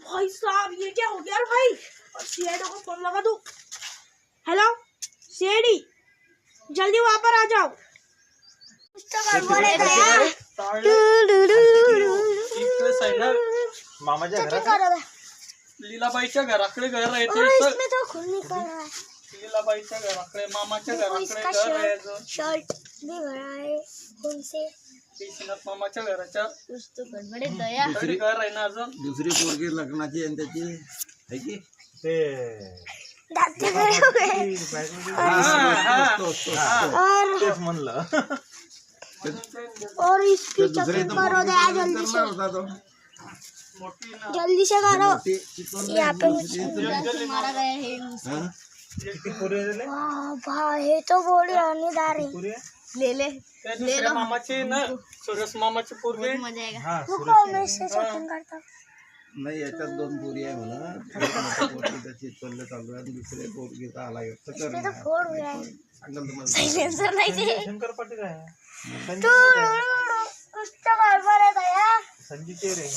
भाई साहब ये क्या हो गया यार भाई। सीआईडी को फोन लगा दो। हेलो सीआईडी, जल्दी वहां पर आ जाओ। मामाच्या घरात लीलाबाईच्या घराकडे घर राहायचं। लीलाबाईच्या घराकडे मामाच्या घराकडे घर राहायचं। शर्ट भी भरा है उनसे केशनाथ मामाच्या घराच्या दुसरी घर आहे ना अजून। दुसरी पोरगी लग्नाची आणि त्याची आहे की ते दाते बड़े हो गए तेच म्हणलं। और इसकी चेकिंग करो दे जल्दी से, होता तो मोठी ना जल्दी से करो। चिकन यहाँ पे मारा गया है। किती पुरे दिले? वाह भाई ये तो बड़ी होनेदार है। पुरे त्या दुसऱ्या मामाचे ना सुरेश मामाचे पोरगे हा रुको मैं इससे चेकिंग करता हूँ। नाही याच्यात दोन पोरी आहे म्हणा। एक मोठी पोरगी त्याची चल्ले चालू आहे आणि दुसरे पोरगीचा आला तर कर ये तो फोड़ गया है। सांगल तुम्हाला सायलेन्सर नहीं थे शंकर पाटील आहे। तू कुछ तो गड़बड़ है दया। संजीचे रे